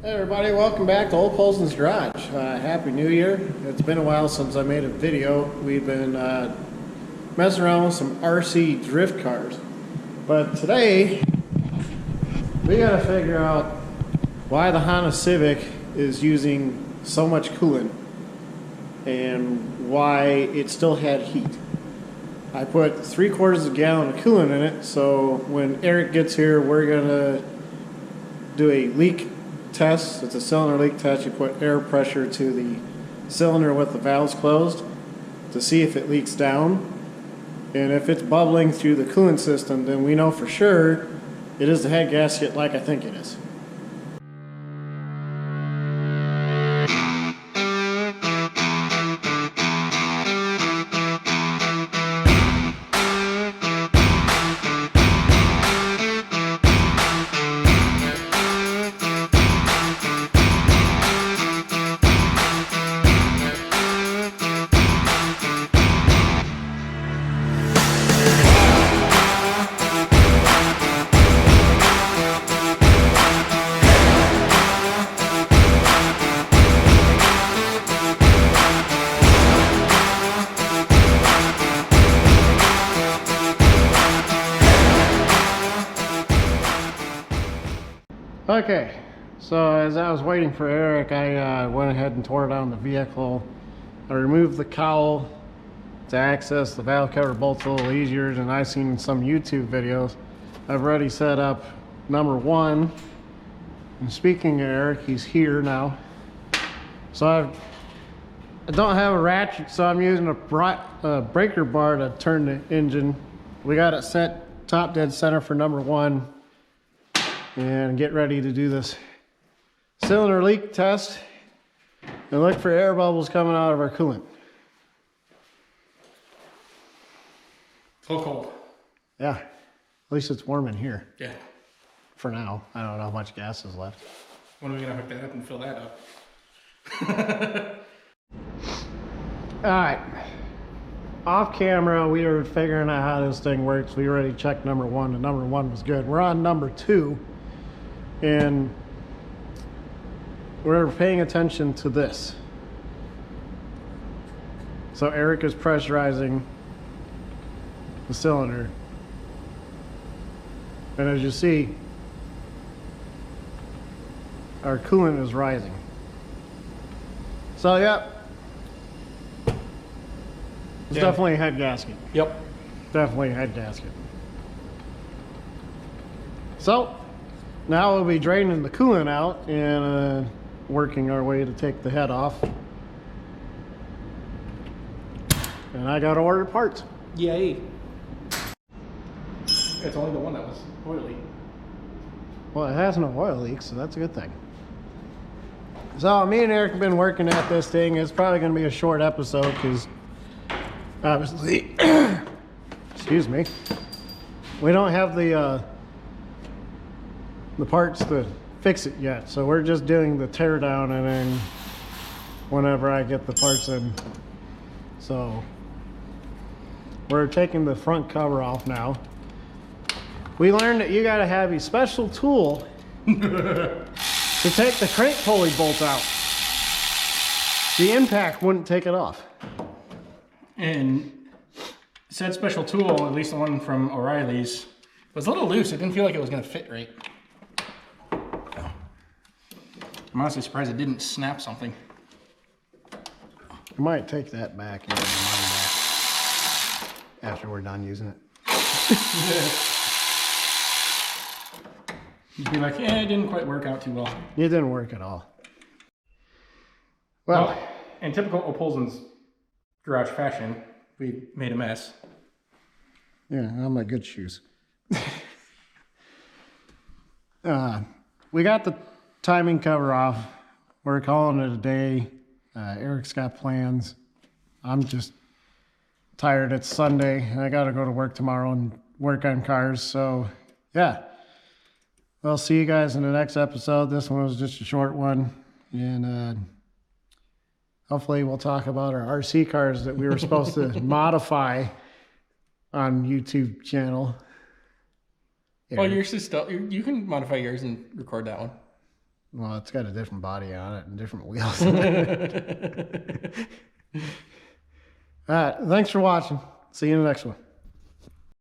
Hey everybody, welcome back to Old Polson's Garage. Happy New Year. It's been a while since I made a video. We've been messing around with some RC drift cars. But today, we gotta figure out why the Honda Civic is using so much coolant and why it still had heat. I put 3/4 of a gallon of coolant in it, so when Eric gets here, we're gonna do a leak test. It's a cylinder leak test. You put air pressure to the cylinder with the valves closed to see if it leaks down. And if it's bubbling through the coolant system, then we know for sure it is the head gasket like I think it is. Okay, so as I was waiting for Eric, I went ahead and tore down the vehicle. I removed the cowl to access the valve cover bolts a little easier than I've seen in some YouTube videos. I've already set up number one. And speaking of Eric, he's here now. So I don't have a ratchet, so I'm using a breaker bar to turn the engine. We got it set top dead center for number one. And get ready to do this cylinder leak test and look for air bubbles coming out of our coolant. So cold. Yeah, at least it's warm in here. Yeah. For now. I don't know how much gas is left. When are we gonna hook that up and fill that up? All right. Off camera, we were figuring out how this thing works. We already checked number one, and number one was good. We're on number two. And we're paying attention to this. So Eric is pressurizing the cylinder. And as you see, our coolant is rising. So yep, it's definitely a head gasket. Yep. Definitely a head gasket. So now we'll be draining the coolant out and working our way to take the head off. And I got to order parts. Yay. It's only the one that was oily. Well, it has no oil leaks, so that's a good thing. So me and Eric have been working at this thing. It's probably going to be a short episode because obviously, excuse me, we don't have the parts to fix it yet, so we're just doing the tear down, and then whenever I get the parts in. So we're taking the front cover off now. We learned that you got to have a special tool to take the crank pulley bolt out. The impact wouldn't take it off. And said special tool, at least the one from O'Reilly's, was a little loose. It didn't feel like it was going to fit right. I'm honestly surprised it didn't snap something. I might take that back and get my money back after we're done using it. You'd be like, yeah, it didn't quite work out too well. It didn't work at all. Well, in typical Opolson's garage fashion, we made a mess. Yeah, I'm my good shoes. We got the timing cover off. We're calling it a day. Eric's got plans. I'm just tired. It's Sunday and I gotta go to work tomorrow and work on cars. So yeah, I'll see you guys in the next episode. This one was just a short one, and hopefully we'll talk about our RC cars that we were supposed to modify on YouTube channel. Well, yours is still, you can modify yours and record that one. Well, it's got a different body on it and different wheels. All right, thanks for watching. See you in the next one.